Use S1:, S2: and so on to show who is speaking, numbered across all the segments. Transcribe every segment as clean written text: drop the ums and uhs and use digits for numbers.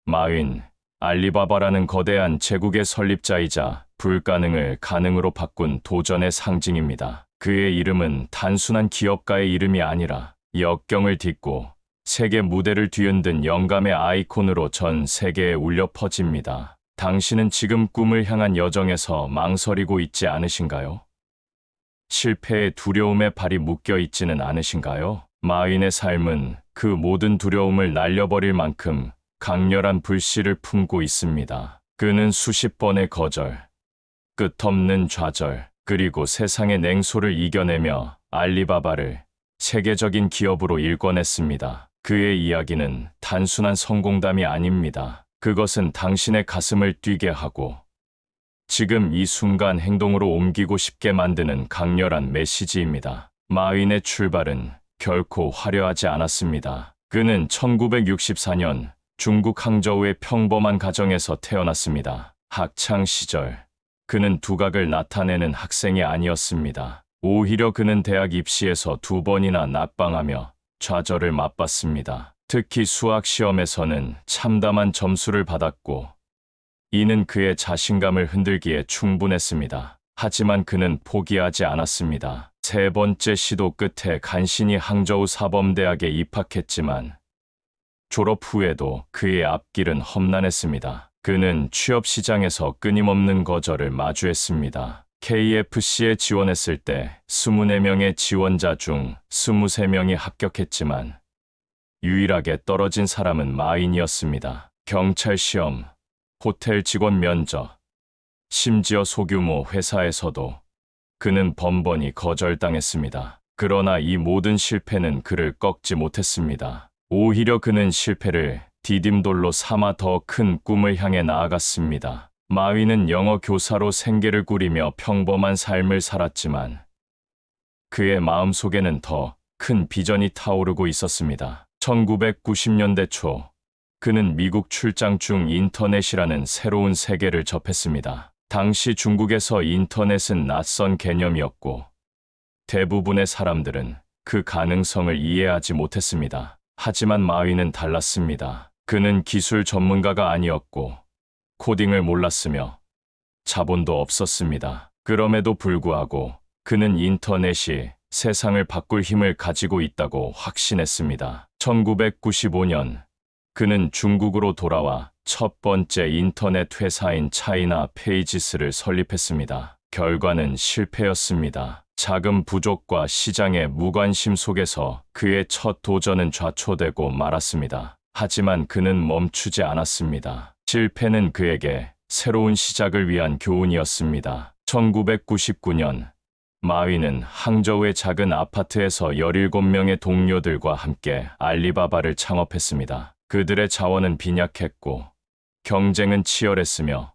S1: 마윈, 알리바바라는 거대한 제국의 설립자이자 불가능을 가능으로 바꾼 도전의 상징입니다. 그의 이름은 단순한 기업가의 이름이 아니라 역경을 딛고 세계 무대를 뒤흔든 영감의 아이콘으로 전 세계에 울려 퍼집니다. 당신은 지금 꿈을 향한 여정에서 망설이고 있지 않으신가요? 실패의 두려움에 발이 묶여 있지는 않으신가요? 마윈의 삶은 그 모든 두려움을 날려버릴 만큼 강렬한 불씨를 품고 있습니다. 그는 수십 번의 거절, 끝없는 좌절, 그리고 세상의 냉소를 이겨내며 알리바바를 세계적인 기업으로 일궈냈습니다. 그의 이야기는 단순한 성공담이 아닙니다. 그것은 당신의 가슴을 뛰게 하고 지금 이 순간 행동으로 옮기고 싶게 만드는 강렬한 메시지입니다. 마윈의 출발은 결코 화려하지 않았습니다. 그는 1964년 중국 항저우의 평범한 가정에서 태어났습니다. 학창 시절, 그는 두각을 나타내는 학생이 아니었습니다. 오히려 그는 대학 입시에서 2번이나 낙방하며 좌절을 맛봤습니다. 특히 수학 시험에서는 참담한 점수를 받았고, 이는 그의 자신감을 흔들기에 충분했습니다. 하지만 그는 포기하지 않았습니다. 3번째 시도 끝에 간신히 항저우 사범대학에 입학했지만 졸업 후에도 그의 앞길은 험난했습니다. 그는 취업 시장에서 끊임없는 거절을 마주했습니다. KFC에 지원했을 때 24명의 지원자 중 23명이 합격했지만 유일하게 떨어진 사람은 마윈이었습니다. 경찰 시험, 호텔 직원 면접, 심지어 소규모 회사에서도 그는 번번이 거절당했습니다. 그러나 이 모든 실패는 그를 꺾지 못했습니다. 오히려 그는 실패를 디딤돌로 삼아 더 큰 꿈을 향해 나아갔습니다. 마윈은 영어 교사로 생계를 꾸리며 평범한 삶을 살았지만 그의 마음속에는 더 큰 비전이 타오르고 있었습니다. 1990년대 초, 그는 미국 출장 중 인터넷이라는 새로운 세계를 접했습니다. 당시 중국에서 인터넷은 낯선 개념이었고 대부분의 사람들은 그 가능성을 이해하지 못했습니다. 하지만 마윈은 달랐습니다. 그는 기술 전문가가 아니었고 코딩을 몰랐으며 자본도 없었습니다. 그럼에도 불구하고 그는 인터넷이 세상을 바꿀 힘을 가지고 있다고 확신했습니다. 1995년, 그는 중국으로 돌아와 첫 번째 인터넷 회사인 차이나 페이지스를 설립했습니다. 결과는 실패였습니다. 자금 부족과 시장의 무관심 속에서 그의 첫 도전은 좌초되고 말았습니다. 하지만 그는 멈추지 않았습니다. 실패는 그에게 새로운 시작을 위한 교훈이었습니다. 1999년, 마윈은 항저우의 작은 아파트에서 17명의 동료들과 함께 알리바바를 창업했습니다. 그들의 자원은 빈약했고 경쟁은 치열했으며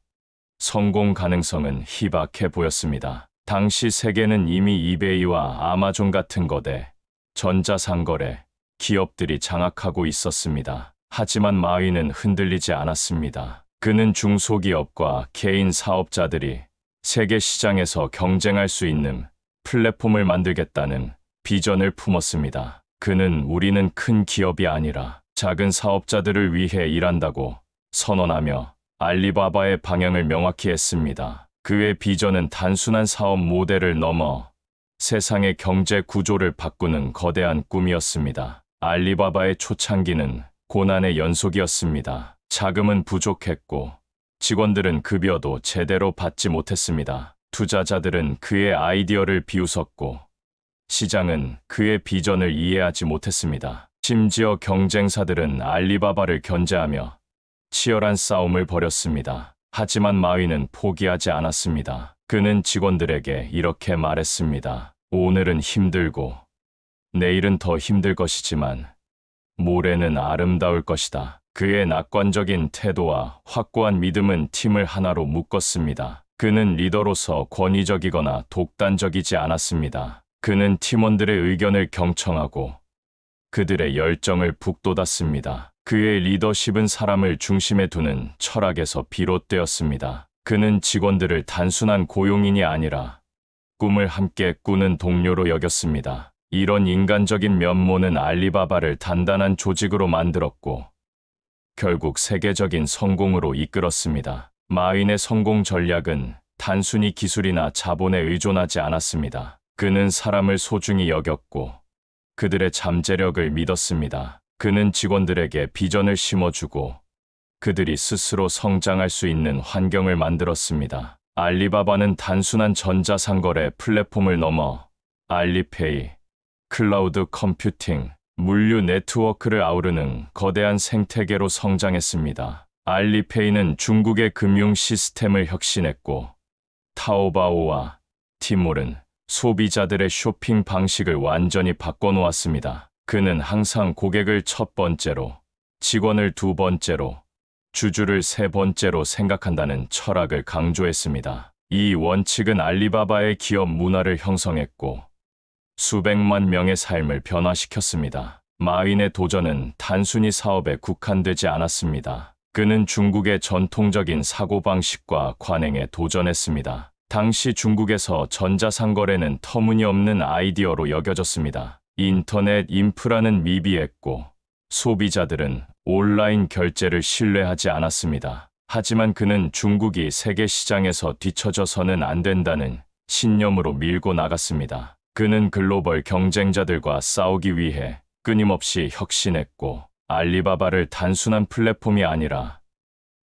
S1: 성공 가능성은 희박해 보였습니다. 당시 세계는 이미 이베이와 아마존 같은 거대 전자상거래 기업들이 장악하고 있었습니다. 하지만 마윈은 흔들리지 않았습니다. 그는 중소기업과 개인 사업자들이 세계 시장에서 경쟁할 수 있는 플랫폼을 만들겠다는 비전을 품었습니다. 그는 우리는 큰 기업이 아니라 작은 사업자들을 위해 일한다고 선언하며 알리바바의 방향을 명확히 했습니다. 그의 비전은 단순한 사업 모델을 넘어 세상의 경제 구조를 바꾸는 거대한 꿈이었습니다. 알리바바의 초창기는 고난의 연속이었습니다. 자금은 부족했고 직원들은 급여도 제대로 받지 못했습니다. 투자자들은 그의 아이디어를 비웃었고 시장은 그의 비전을 이해하지 못했습니다. 심지어 경쟁사들은 알리바바를 견제하며 치열한 싸움을 벌였습니다. 하지만 마윈은 포기하지 않았습니다. 그는 직원들에게 이렇게 말했습니다. 오늘은 힘들고 내일은 더 힘들 것이지만 모레는 아름다울 것이다. 그의 낙관적인 태도와 확고한 믿음은 팀을 하나로 묶었습니다. 그는 리더로서 권위적이거나 독단적이지 않았습니다. 그는 팀원들의 의견을 경청하고 그들의 열정을 북돋았습니다. 그의 리더십은 사람을 중심에 두는 철학에서 비롯되었습니다. 그는 직원들을 단순한 고용인이 아니라 꿈을 함께 꾸는 동료로 여겼습니다. 이런 인간적인 면모는 알리바바를 단단한 조직으로 만들었고 결국 세계적인 성공으로 이끌었습니다. 마윈의 성공 전략은 단순히 기술이나 자본에 의존하지 않았습니다. 그는 사람을 소중히 여겼고 그들의 잠재력을 믿었습니다. 그는 직원들에게 비전을 심어주고 그들이 스스로 성장할 수 있는 환경을 만들었습니다. 알리바바는 단순한 전자상거래 플랫폼을 넘어 알리페이, 클라우드 컴퓨팅, 물류 네트워크를 아우르는 거대한 생태계로 성장했습니다. 알리페이는 중국의 금융 시스템을 혁신했고 타오바오와 티몰은 소비자들의 쇼핑 방식을 완전히 바꿔놓았습니다. 그는 항상 고객을 첫 번째로, 직원을 두 번째로, 주주를 세 번째로 생각한다는 철학을 강조했습니다. 이 원칙은 알리바바의 기업 문화를 형성했고 수백만 명의 삶을 변화시켰습니다. 마윈의 도전은 단순히 사업에 국한되지 않았습니다. 그는 중국의 전통적인 사고방식과 관행에 도전했습니다. 당시 중국에서 전자상거래는 터무니없는 아이디어로 여겨졌습니다. 인터넷 인프라는 미비했고 소비자들은 온라인 결제를 신뢰하지 않았습니다. 하지만 그는 중국이 세계 시장에서 뒤처져서는 안 된다는 신념으로 밀고 나갔습니다. 그는 글로벌 경쟁자들과 싸우기 위해 끊임없이 혁신했고 알리바바를 단순한 플랫폼이 아니라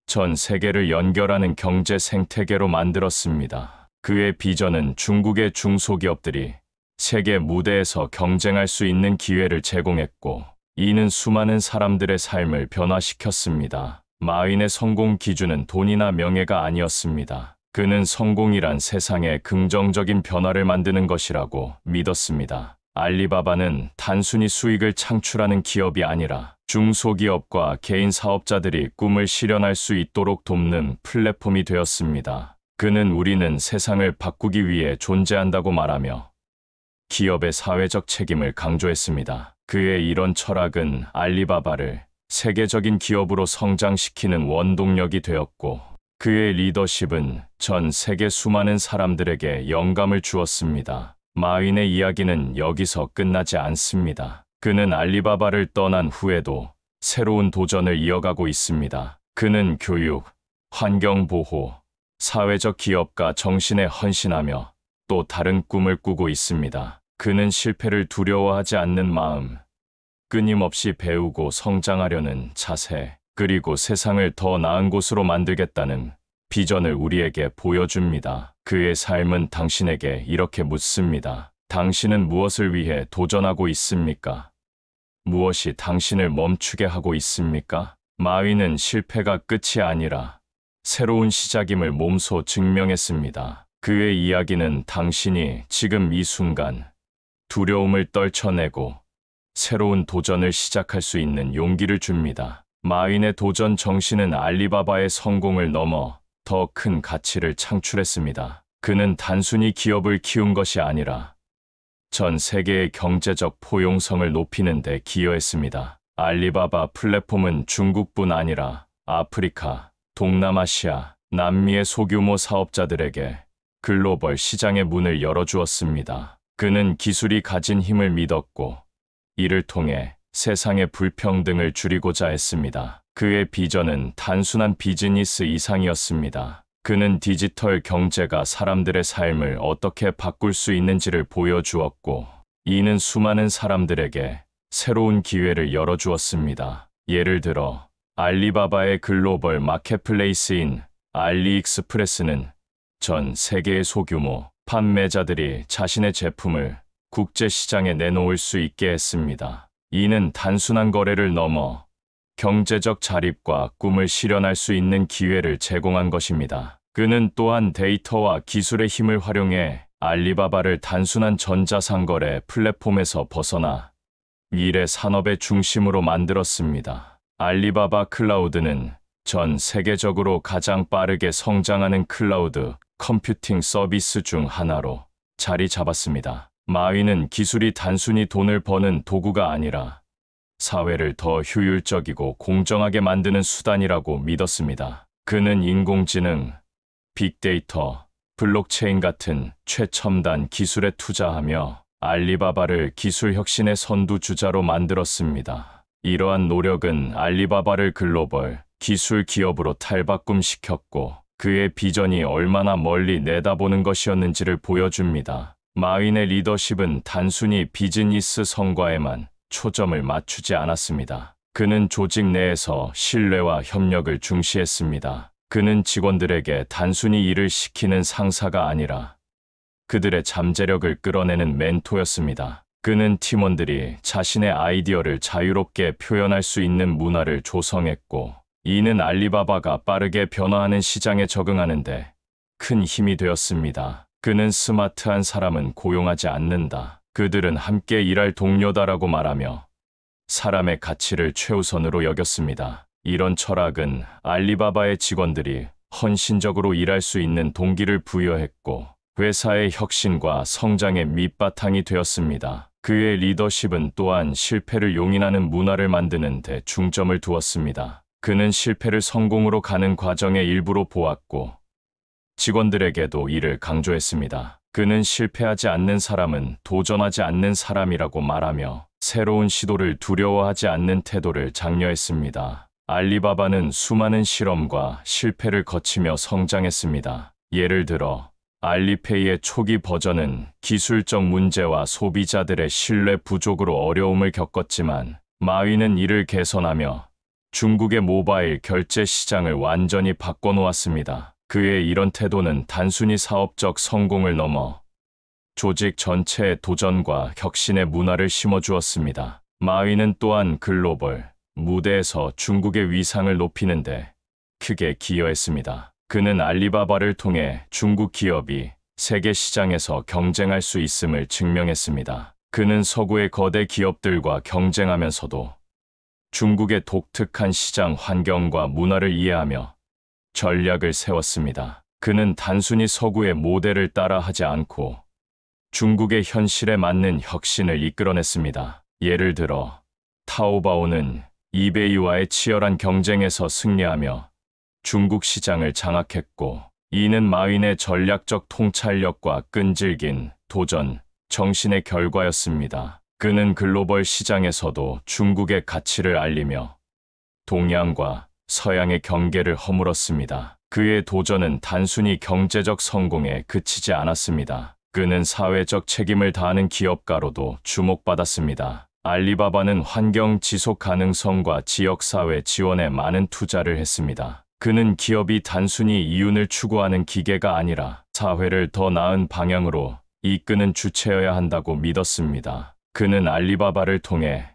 S1: 전 세계를 연결하는 경제 생태계로 만들었습니다. 그의 비전은 중국의 중소기업들이 세계 무대에서 경쟁할 수 있는 기회를 제공했고 이는 수많은 사람들의 삶을 변화시켰습니다. 마윈의 성공 기준은 돈이나 명예가 아니었습니다. 그는 성공이란 세상에 긍정적인 변화를 만드는 것이라고 믿었습니다. 알리바바는 단순히 수익을 창출하는 기업이 아니라 중소기업과 개인 사업자들이 꿈을 실현할 수 있도록 돕는 플랫폼이 되었습니다. 그는 우리는 세상을 바꾸기 위해 존재한다고 말하며 기업의 사회적 책임을 강조했습니다. 그의 이런 철학은 알리바바를 세계적인 기업으로 성장시키는 원동력이 되었고 그의 리더십은 전 세계 수많은 사람들에게 영감을 주었습니다. 마윈의 이야기는 여기서 끝나지 않습니다. 그는 알리바바를 떠난 후에도 새로운 도전을 이어가고 있습니다. 그는 교육, 환경보호, 사회적 기업가 정신에 헌신하며 또 다른 꿈을 꾸고 있습니다. 그는 실패를 두려워하지 않는 마음, 끊임없이 배우고 성장하려는 자세, 그리고 세상을 더 나은 곳으로 만들겠다는 비전을 우리에게 보여줍니다. 그의 삶은 당신에게 이렇게 묻습니다. 당신은 무엇을 위해 도전하고 있습니까? 무엇이 당신을 멈추게 하고 있습니까? 마윈은 실패가 끝이 아니라 새로운 시작임을 몸소 증명했습니다. 그의 이야기는 당신이 지금 이 순간 두려움을 떨쳐내고 새로운 도전을 시작할 수 있는 용기를 줍니다. 마윈의 도전 정신은 알리바바의 성공을 넘어 더 큰 가치를 창출했습니다. 그는 단순히 기업을 키운 것이 아니라 전 세계의 경제적 포용성을 높이는 데 기여했습니다. 알리바바 플랫폼은 중국뿐 아니라 아프리카, 동남아시아, 남미의 소규모 사업자들에게 글로벌 시장의 문을 열어주었습니다. 그는 기술이 가진 힘을 믿었고 이를 통해 세상의 불평등을 줄이고자 했습니다. 그의 비전은 단순한 비즈니스 이상이었습니다. 그는 디지털 경제가 사람들의 삶을 어떻게 바꿀 수 있는지를 보여주었고, 이는 수많은 사람들에게 새로운 기회를 열어주었습니다. 예를 들어, 알리바바의 글로벌 마켓플레이스인 알리익스프레스는 전 세계의 소규모 판매자들이 자신의 제품을 국제시장에 내놓을 수 있게 했습니다. 이는 단순한 거래를 넘어 경제적 자립과 꿈을 실현할 수 있는 기회를 제공한 것입니다. 그는 또한 데이터와 기술의 힘을 활용해 알리바바를 단순한 전자상거래 플랫폼에서 벗어나 미래 산업의 중심으로 만들었습니다. 알리바바 클라우드는 전 세계적으로 가장 빠르게 성장하는 클라우드 컴퓨팅 서비스 중 하나로 자리 잡았습니다. 마윈은 기술이 단순히 돈을 버는 도구가 아니라 사회를 더 효율적이고 공정하게 만드는 수단이라고 믿었습니다. 그는 인공지능, 빅데이터, 블록체인 같은 최첨단 기술에 투자하며 알리바바를 기술 혁신의 선두주자로 만들었습니다. 이러한 노력은 알리바바를 글로벌 기술 기업으로 탈바꿈시켰고 그의 비전이 얼마나 멀리 내다보는 것이었는지를 보여줍니다. 마윈의 리더십은 단순히 비즈니스 성과에만 초점을 맞추지 않았습니다. 그는 조직 내에서 신뢰와 협력을 중시했습니다. 그는 직원들에게 단순히 일을 시키는 상사가 아니라 그들의 잠재력을 끌어내는 멘토였습니다. 그는 팀원들이 자신의 아이디어를 자유롭게 표현할 수 있는 문화를 조성했고, 이는 알리바바가 빠르게 변화하는 시장에 적응하는데 큰 힘이 되었습니다. 그는 스마트한 사람은 고용하지 않는다. 그들은 함께 일할 동료다라고 말하며 사람의 가치를 최우선으로 여겼습니다. 이런 철학은 알리바바의 직원들이 헌신적으로 일할 수 있는 동기를 부여했고 회사의 혁신과 성장의 밑바탕이 되었습니다. 그의 리더십은 또한 실패를 용인하는 문화를 만드는 데 중점을 두었습니다. 그는 실패를 성공으로 가는 과정의 일부로 보았고 직원들에게도 이를 강조했습니다. 그는 실패하지 않는 사람은 도전하지 않는 사람이라고 말하며 새로운 시도를 두려워하지 않는 태도를 장려했습니다. 알리바바는 수많은 실험과 실패를 거치며 성장했습니다. 예를 들어 알리페이의 초기 버전은 기술적 문제와 소비자들의 신뢰 부족으로 어려움을 겪었지만 마윈은 이를 개선하며 중국의 모바일 결제 시장을 완전히 바꿔놓았습니다. 그의 이런 태도는 단순히 사업적 성공을 넘어 조직 전체의 도전과 혁신의 문화를 심어주었습니다. 마윈은 또한 글로벌 무대에서 중국의 위상을 높이는데 크게 기여했습니다. 그는 알리바바를 통해 중국 기업이 세계 시장에서 경쟁할 수 있음을 증명했습니다. 그는 서구의 거대 기업들과 경쟁하면서도 중국의 독특한 시장 환경과 문화를 이해하며 전략을 세웠습니다. 그는 단순히 서구의 모델을 따라하지 않고 중국의 현실에 맞는 혁신을 이끌어냈습니다. 예를 들어 타오바오는 이베이와의 치열한 경쟁에서 승리하며 중국 시장을 장악했고 이는 마윈의 전략적 통찰력과 끈질긴 도전 정신의 결과였습니다. 그는 글로벌 시장에서도 중국의 가치를 알리며 동양과 서양의 경계를 허물었습니다. 그의 도전은 단순히 경제적 성공에 그치지 않았습니다. 그는 사회적 책임을 다하는 기업가로도 주목받았습니다. 알리바바는 환경 지속 가능성과 지역사회 지원에 많은 투자를 했습니다. 그는 기업이 단순히 이윤을 추구하는 기계가 아니라 사회를 더 나은 방향으로 이끄는 주체여야 한다고 믿었습니다. 그는 알리바바를 통해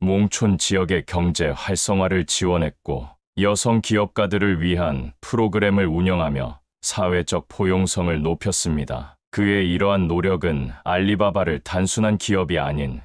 S1: 농촌 지역의 경제 활성화를 지원했고 여성 기업가들을 위한 프로그램을 운영하며 사회적 포용성을 높였습니다. 그의 이러한 노력은 알리바바를 단순한 기업이 아닌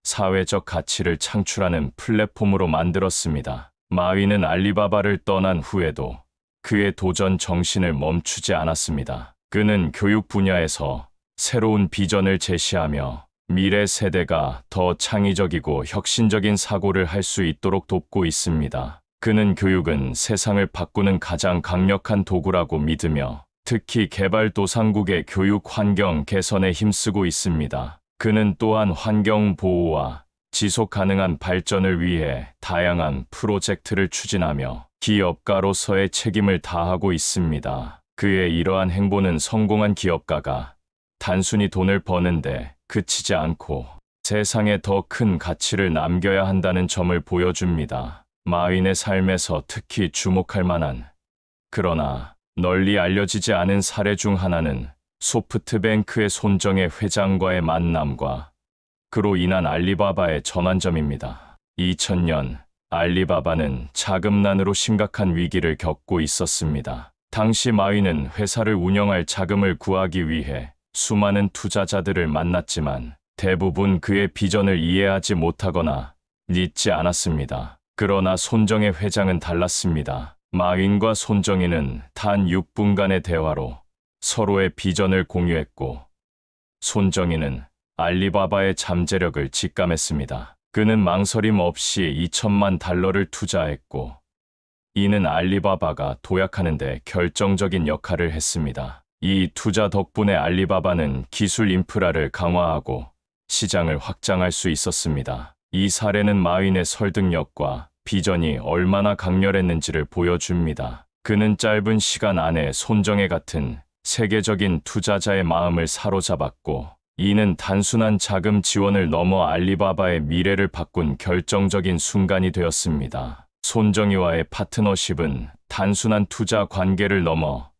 S1: 사회적 가치를 창출하는 플랫폼으로 만들었습니다. 마윈은 알리바바를 떠난 후에도 그의 도전 정신을 멈추지 않았습니다. 그는 교육 분야에서 새로운 비전을 제시하며 미래 세대가 더 창의적이고 혁신적인 사고를 할 수 있도록 돕고 있습니다. 그는 교육은 세상을 바꾸는 가장 강력한 도구라고 믿으며 특히 개발도상국의 교육 환경 개선에 힘쓰고 있습니다. 그는 또한 환경 보호와 지속 가능한 발전을 위해 다양한 프로젝트를 추진하며 기업가로서의 책임을 다하고 있습니다. 그의 이러한 행보는 성공한 기업가가 단순히 돈을 버는데 그치지 않고 세상에 더 큰 가치를 남겨야 한다는 점을 보여줍니다. 마윈의 삶에서 특히 주목할 만한 그러나 널리 알려지지 않은 사례 중 하나는 소프트뱅크의 손정혜 회장과의 만남과 그로 인한 알리바바의 전환점입니다. 2000년 알리바바는 자금난으로 심각한 위기를 겪고 있었습니다. 당시 마윈은 회사를 운영할 자금을 구하기 위해 수많은 투자자들을 만났지만 대부분 그의 비전을 이해하지 못하거나 믿지 않았습니다. 그러나 손정혜 회장은 달랐습니다. 마윈과 손정혜는 단 6분간의 대화로 서로의 비전을 공유했고 손정혜는 알리바바의 잠재력을 직감했습니다. 그는 망설임 없이 $2,000만 투자했고 이는 알리바바가 도약하는 데 결정적인 역할을 했습니다. 이 투자 덕분에 알리바바는 기술 인프라를 강화하고 시장을 확장할 수 있었습니다. 이 사례는 마윈의 설득력과 비전이 얼마나 강렬했는지를 보여줍니다. 그는 짧은 시간 안에 손정혜 같은 세계적인 투자자의 마음을 사로잡았고, 이는 단순한 자금 지원을 넘어 알리바바의 미래를 바꾼 결정적인 순간이 되었습니다. 손정희와의 파트너십은 단순한 투자 관계를 넘어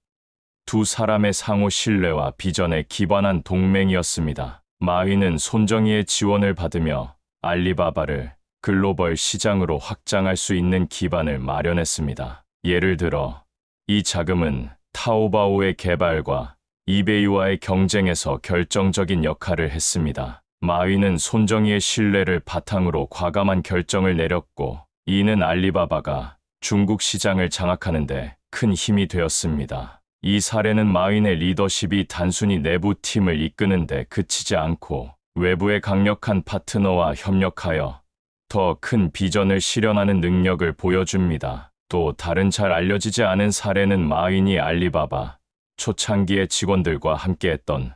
S1: 두 사람의 상호 신뢰와 비전에 기반한 동맹이었습니다. 마윈은 손정희의 지원을 받으며 알리바바를 글로벌 시장으로 확장할 수 있는 기반을 마련했습니다. 예를 들어, 이 자금은 타오바오의 개발과 이베이와의 경쟁에서 결정적인 역할을 했습니다. 마윈은 손정희의 신뢰를 바탕으로 과감한 결정을 내렸고, 이는 알리바바가 중국 시장을 장악하는 데 큰 힘이 되었습니다. 이 사례는 마윈의 리더십이 단순히 내부 팀을 이끄는 데 그치지 않고 외부의 강력한 파트너와 협력하여 더 큰 비전을 실현하는 능력을 보여줍니다. 또 다른 잘 알려지지 않은 사례는 마윈이 알리바바 초창기의 직원들과 함께했던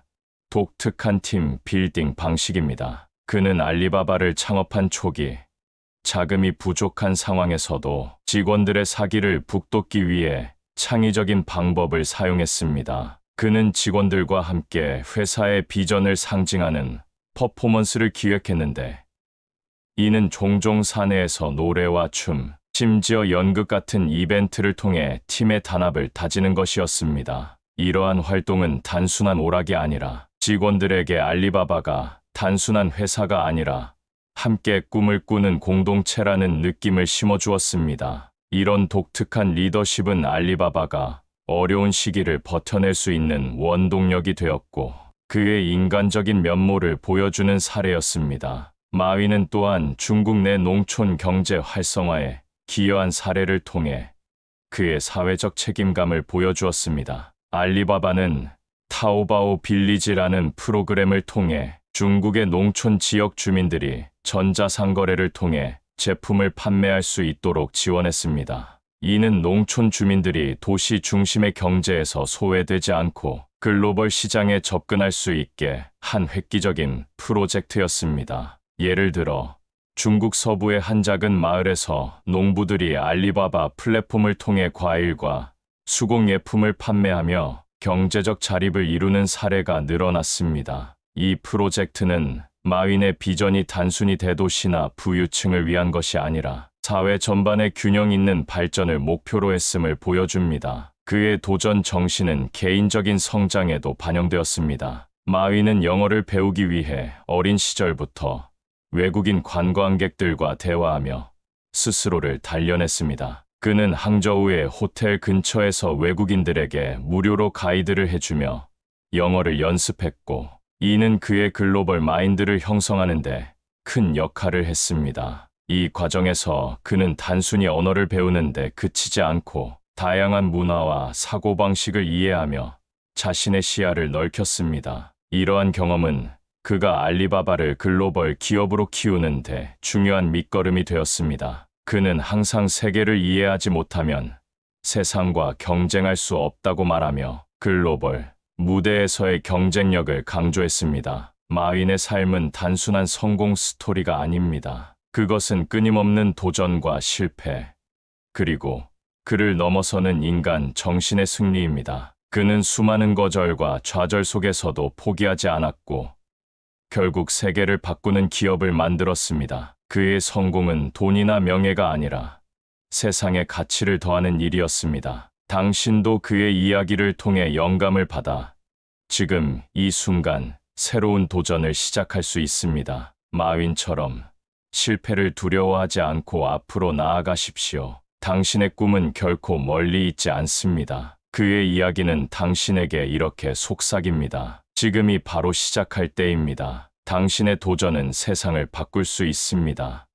S1: 독특한 팀 빌딩 방식입니다. 그는 알리바바를 창업한 초기 자금이 부족한 상황에서도 직원들의 사기를 북돋기 위해 창의적인 방법을 사용했습니다. 그는 직원들과 함께 회사의 비전을 상징하는 퍼포먼스를 기획했는데, 이는 종종 사내에서 노래와 춤, 심지어 연극 같은 이벤트를 통해 팀의 단합을 다지는 것이었습니다. 이러한 활동은 단순한 오락이 아니라 직원들에게 알리바바가 단순한 회사가 아니라 함께 꿈을 꾸는 공동체라는 느낌을 심어주었습니다. 이런 독특한 리더십은 알리바바가 어려운 시기를 버텨낼 수 있는 원동력이 되었고, 그의 인간적인 면모를 보여주는 사례였습니다. 마윈은 또한 중국 내 농촌 경제 활성화에 기여한 사례를 통해 그의 사회적 책임감을 보여주었습니다. 알리바바는 타오바오 빌리지라는 프로그램을 통해 중국의 농촌 지역 주민들이 전자상거래를 통해 제품을 판매할 수 있도록 지원했습니다. 이는 농촌 주민들이 도시 중심의 경제에서 소외되지 않고 글로벌 시장에 접근할 수 있게 한 획기적인 프로젝트였습니다. 예를 들어, 중국 서부의 한 작은 마을에서 농부들이 알리바바 플랫폼을 통해 과일과 수공예품을 판매하며 경제적 자립을 이루는 사례가 늘어났습니다. 이 프로젝트는 마윈의 비전이 단순히 대도시나 부유층을 위한 것이 아니라 사회 전반의 균형 있는 발전을 목표로 했음을 보여줍니다. 그의 도전 정신은 개인적인 성장에도 반영되었습니다. 마윈은 영어를 배우기 위해 어린 시절부터 외국인 관광객들과 대화하며 스스로를 단련했습니다. 그는 항저우의 호텔 근처에서 외국인들에게 무료로 가이드를 해주며 영어를 연습했고, 이는 그의 글로벌 마인드를 형성하는 데 큰 역할을 했습니다. 이 과정에서 그는 단순히 언어를 배우는 데 그치지 않고 다양한 문화와 사고방식을 이해하며 자신의 시야를 넓혔습니다. 이러한 경험은 그가 알리바바를 글로벌 기업으로 키우는 데 중요한 밑거름이 되었습니다. 그는 항상 세계를 이해하지 못하면 세상과 경쟁할 수 없다고 말하며 글로벌 무대에서의 경쟁력을 강조했습니다. 마윈의 삶은 단순한 성공 스토리가 아닙니다. 그것은 끊임없는 도전과 실패, 그리고 그를 넘어서는 인간 정신의 승리입니다. 그는 수많은 거절과 좌절 속에서도 포기하지 않았고, 결국 세계를 바꾸는 기업을 만들었습니다. 그의 성공은 돈이나 명예가 아니라 세상에 가치를 더하는 일이었습니다. 당신도 그의 이야기를 통해 영감을 받아 지금 이 순간 새로운 도전을 시작할 수 있습니다. 마윈처럼 실패를 두려워하지 않고 앞으로 나아가십시오. 당신의 꿈은 결코 멀리 있지 않습니다. 그의 이야기는 당신에게 이렇게 속삭입니다. 지금이 바로 시작할 때입니다. 당신의 도전은 세상을 바꿀 수 있습니다.